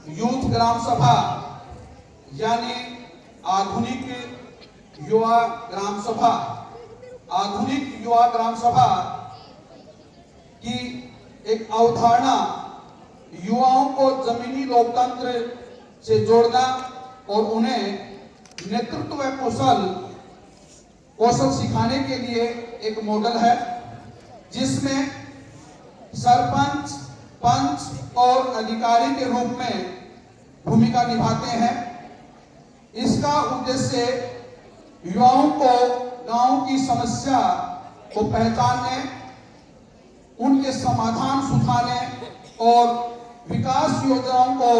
Youth ग्राम सभा यानी आधुनिक युवा ग्राम सभा, आधुनिक युवा ग्राम सभा की एक अवधारणा युवाओं को जमीनी लोकतंत्र से जोड़ना और उन्हें नेतृत्व कौशल सिखाने के लिए एक मॉडल है, जिसमें सरपंच, पंच और अधिकारी के रूप में भूमिका निभाते हैं। इसका उद्देश्य युवाओं को गांव की समस्या को पहचानने, उनके समाधान सुझाने और विकास योजनाओं को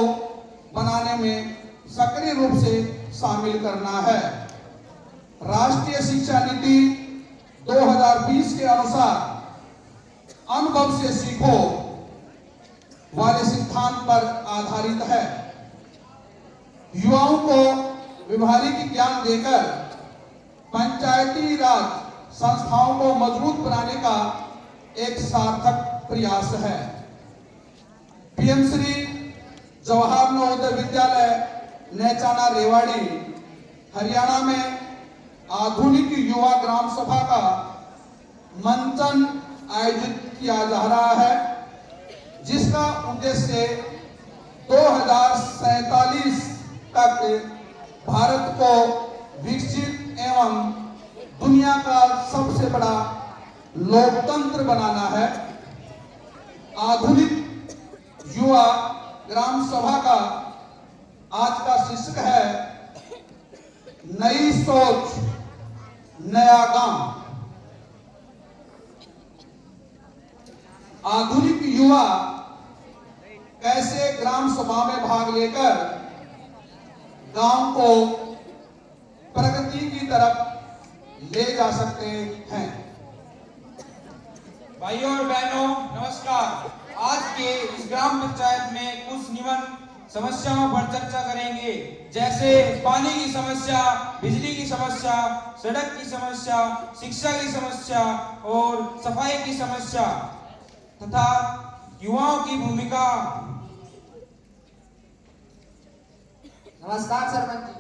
बनाने में सक्रिय रूप से शामिल करना है। राष्ट्रीय शिक्षा नीति 2020 के अनुसार अनुभव से सीखो वाले सिद्धांत पर आधारित है। युवाओं को व्यवहारिक ज्ञान देकर पंचायती राज संस्थाओं को मजबूत बनाने का एक सार्थक प्रयास है। पीएम श्री जवाहर नवोदय विद्यालय नेचाना रेवाड़ी हरियाणा में आधुनिक युवा ग्राम सभा का मंचन आयोजित किया जा रहा है, जिसका उद्देश्य 2047 तक भारत को विकसित एवं दुनिया का सबसे बड़ा लोकतंत्र बनाना है। आधुनिक युवा ग्राम सभा का आज का शीर्षक है नई सोच नया गांव। आधुनिक युवा कैसे ग्राम सभा में भाग लेकर गांव को प्रगति की तरफ ले जा सकते हैं। भाइयों और बहनों नमस्कार। आज के इस ग्राम पंचायत में कुछ निम्न समस्याओं पर चर्चा करेंगे, जैसे पानी की समस्या, बिजली की समस्या, सड़क की समस्या, शिक्षा की समस्या और सफाई की समस्या तथा युवाओं की भूमिका। नमस्कार सरपंच जी,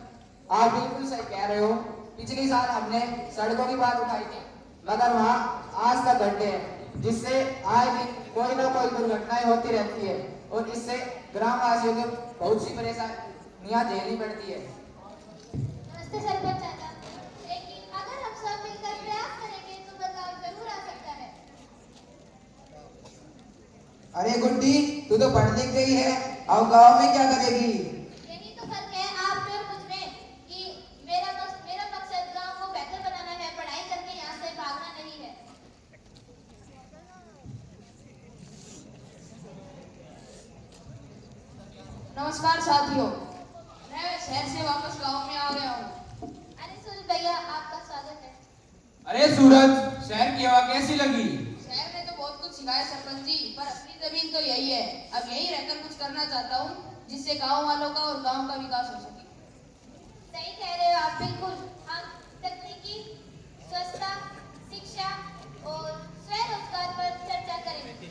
आप बिल्कुल सही कह रहे हो। पिछले साल हमने सड़कों की बात उठाई थी, मगर वहाँ आज तक गड्ढे हैं, जिससे आए दिन कोई ना कोई दुर्घटनाएं होती रहती है और इससे ग्रामवासियों को बहुत सी परेशानियां झेलनी पड़ती है। नमस्ते सरपंच चाचा, लेकिन अगर हम सब मिलकर प्रयास करेंगे तो बदलाव जरूर आ सकता है। अरे गुड्डी, तू तो पढ़ लिख गई है, अब गांव में क्या करेगी? यही तो फर्क है आप में और मुझ में कि मेरा मकसद गांव को बेहतर बनाना है, पढ़ाई करके यहाँ से भागना नहीं है। नमस्कार साथियों, मैं शहर से वापस गांव में आ गया हूँ। अरे सूरज भैया, आपका स्वागत है। अरे सूरज, शहर की हवा कैसी लगी? शहर में तो बहुत कुछ सिखाया सरपंच जी, पर अपनी जमीन तो यही है। अब यही रहकर कुछ करना चाहता हूँ, जिससे गांव वालों का और गांव का विकास हो सके। सही कह रहे हो आप, बिल्कुल। हम तकनीकी, स्वच्छता, शिक्षा और स्वरोजगार पर चर्चा करेंगे।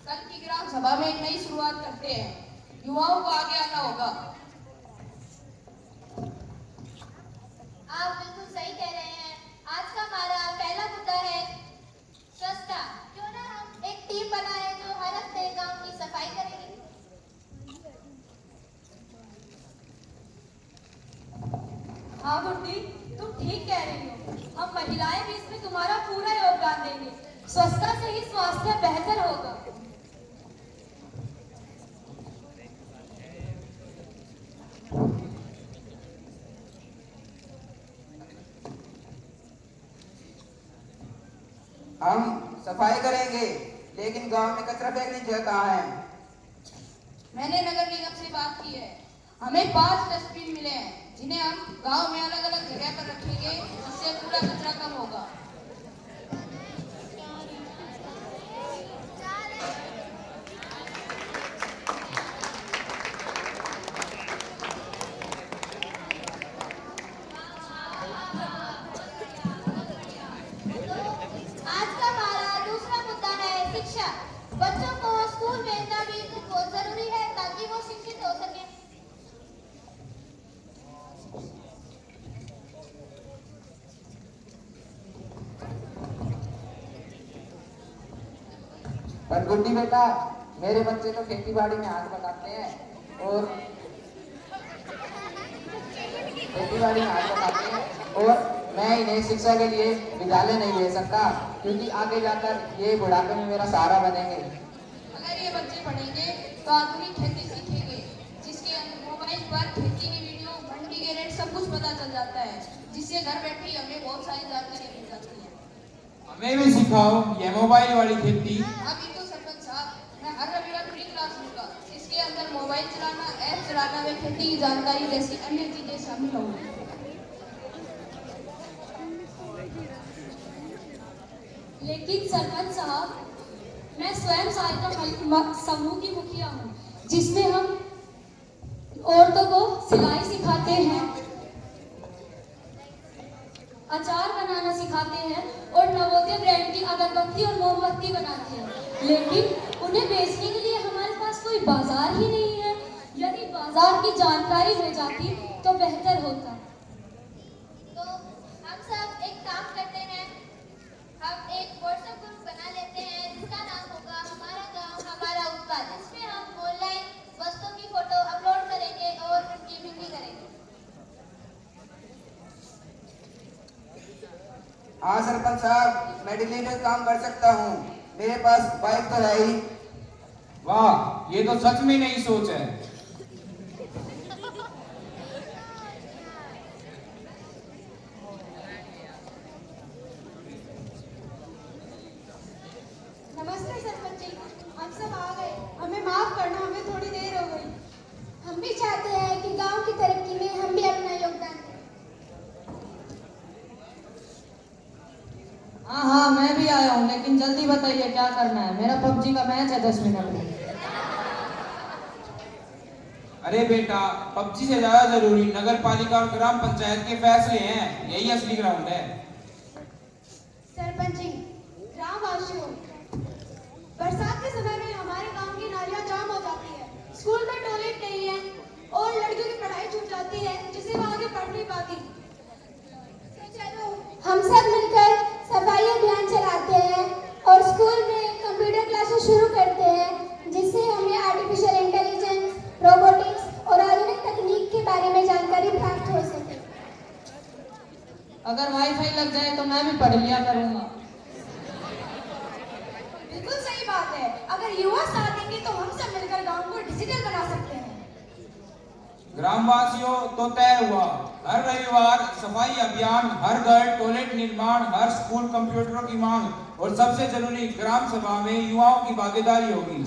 कल की ग्राम सभा में एक नई शुरुआत करते हैं। युवाओं को आगे आना होगा। आप बिल्कुल सही कह रहे हैं। आज का हमारा पहला मुद्दा है स्वच्छता। क्यों ना हम एक टीम बनाए जो हर हफ्ते गांव की सफाई करेगी। हाँ गुड्डी, तुम ठीक कह रही हो। हम महिलाएं भी इसमें तुम्हारा पूरा योगदान देंगे। स्वच्छता से ही स्वास्थ्य बेहतर होगा। हम सफाई करेंगे, लेकिन गांव में कचरा फेंकने की जगह कहाँ है? मैंने नगर निगम से बात की है। हमें 5 डस्टबिन मिले हैं, जिन्हें हम गांव में अलग अलग जगह पर रखेंगे, जिससे कूड़ा कचरा कम होगा। आज का हमारा दूसरा मुद्दा है शिक्षा। बच्चों को स्कूल भेजना भी बहुत जरूरी है ताकि वो शिक्षित पर गुड्डी बेटा, मेरे बच्चे तो खेती बाड़ी में हाथ बटाते हैं और मैं इन्हें शिक्षा के लिए विद्यालय नहीं भेज सकता, क्योंकि आगे जाकर ये बुढ़ापे में मेरा सहारा बनेंगे। अगर ये बच्चे पढ़ेंगे तो आधुनिक खेती सीखेंगे, जिसके मोबाइल पर खेती की वीडियो, मंडी के रेट सब कुछ पता चल जाता है, जिससे घर बैठे ही हमें बहुत सारी जानकारी मिल जाती है। हमें भी सिखाओ ये मोबाइल वाली खेती। हाँ बिल्कुल सरपंच साहब, मैं हर रविवार फ्री क्लास लूंगा। इसके अंदर मोबाइल चलाना, ऐप चलाना व खेती की जानकारी जैसी अन्य चीजें शामिल होंगी। लेकिन सरपंच साहब, मैं स्वयं सहायता समूह की मुखिया हूँ, जिसमें हम औरतों को सिलाई सिखाते हैं, अचार बनाना सिखाते हैं और नवोदय ब्रांड की अगरबत्ती और मोमबत्ती बनाते हैं। लेकिन उन्हें बेचने के लिए हमारे पास कोई बाजार ही नहीं है। यदि बाजार की जानकारी मिल जाती तो बेहतर होता। तो हम सब एक काम करते हैं, हम एक व्हाट्सएप ग्रुप बना लेते हैं जिसका नाम होगा हमारा गांव हमारा उत्पाद, जिसमें हम ऑनलाइन वस्तुओं की फोटो अपलोड करेंगे और उनकी बिक्री करेंगे। हाँ सरपंच साहब, मैं डिलीवरी काम कर सकता हूँ, मेरे पास बाइक तो है ही। वाह, ये तो सच में नई सोच है। नमस्ते सरपंच जी, हम सब आ गए। हमें माफ करना, हमें थोड़ी देर हो गई। हम भी चाहते हैं कि गांव की तरक्की में हम भी अपना योगदान दें। हाँ, मैं भी आया हूँ, लेकिन जल्दी बताइए क्या करना है। मेरा पबजी का मैच है 10 मिनट में। अरे बेटा, पबजी से ज्यादा जरूरी नगर पालिका और ग्राम पंचायत के फैसले हैं, यही असली ग्राउंड है। सरपंच जी, ग्रामवासियों, बरसात के समय में हमारे गांव की नालियां जाम हो जाती है, स्कूल में टॉयलेट नहीं है और लड़कियों की पढ़ाई छूट जाती है, जिससे वो आगे पढ़ नहीं पाती। तो चलो हम सब मिलकर सफाई अभियान चलाते हैं और स्कूल में कंप्यूटर क्लासेस शुरू करते हैं, जिससे हमें आर्टिफिशियल इंटेलिजेंस, रोबोटिक्स और आधुनिक तकनीक के बारे में जानकारी प्राप्त हो सके। अगर वाईफाई लग जाए तो मैं भी पढ़ लिया करूंगा। बिल्कुल सही बात है। अगर युवा साथ देंगे तो हम सब मिलकर गांव को डिजिटल बना सकते हैं। ग्रामवासियों, तो तय हुआ, हर रविवार सफाई अभियान, हर घर टॉयलेट निर्माण, हर स्कूल कंप्यूटरों की मांग और सबसे जरूरी ग्राम सभा में युवाओं की भागीदारी होगी।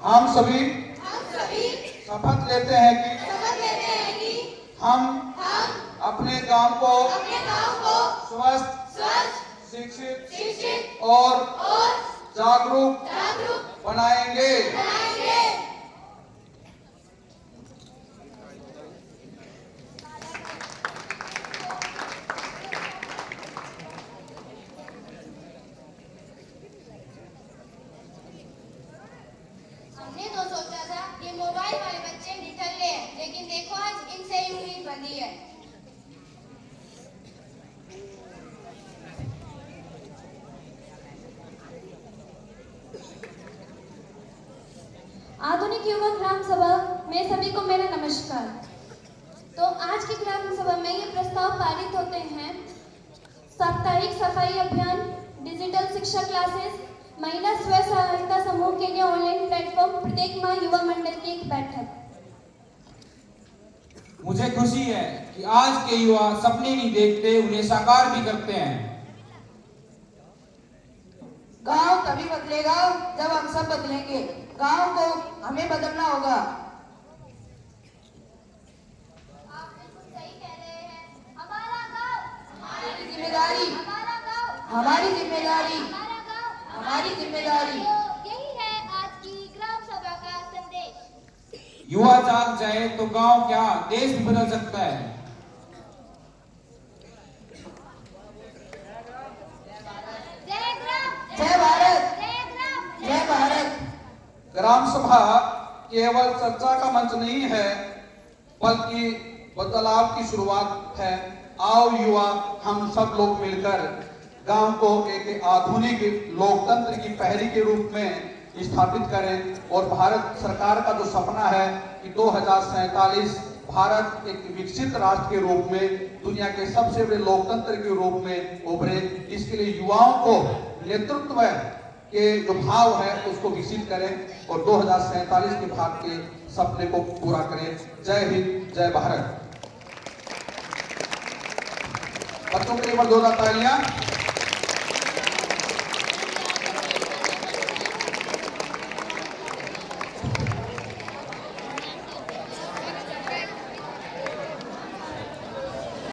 हम सभी शपथ लेते हैं कि हम अपने गांव को स्वस्थ, शिक्षित और जागरूक बनाएंगे। हमने तो सोचा था ये मोबाइल वाले बच्चे निठल्ले हैं, लेकिन देखो आज इनसे ही उम्मीद बंधी है। आधुनिक युवा ग्राम सभा में सभी को मेरा नमस्कार। तो आज की ग्राम सभा में ये प्रस्ताव पारित होते हैं: साप्ताहिक सफाई अभियान, डिजिटल शिक्षा क्लासेस, महिला स्व सहायता समूह के लिए ऑनलाइन प्लेटफॉर्म, प्रत्येक माह युवा मंडल की एक बैठक। मुझे खुशी है कि आज के युवा सपने नहीं देखते, उन्हें साकार भी करते हैं। गांव तभी बदलेगा जब हम सब बदलेंगे। गांव को हमें बदलना होगा। आप बिल्कुल सही कह रहे हैं। हमारा गांव हमारी जिम्मेदारी, हमारा गांव हमारी जिम्मेदारी, हमारा गांव हमारी जिम्मेदारी। तो यही है आज की ग्राम सभा का संदेश। युवा जाग जाए तो गांव क्या, देश भी बदल सकता है। जय ग्राम, जय भारत, जय ग्राम, जय भारत। ग्राम सभा केवल चर्चा का मंच नहीं है, बल्कि बदलाव की शुरुआत है। आओ युवा, हम सब लोग मिलकर गांव को एक आधुनिक लोकतंत्र की पहली के रूप में स्थापित करें और भारत सरकार का जो सपना है कि 2047 भारत एक विकसित राष्ट्र के रूप में दुनिया के सबसे बड़े लोकतंत्र के रूप में उभरे, इसके लिए युवाओं को नेतृत्व के जो भाव है उसको विकसित करें और 2047 के भारत के सपने को पूरा करें। जय हिंद, जय भारत। बच्चों के लिए जोरदार तालियां।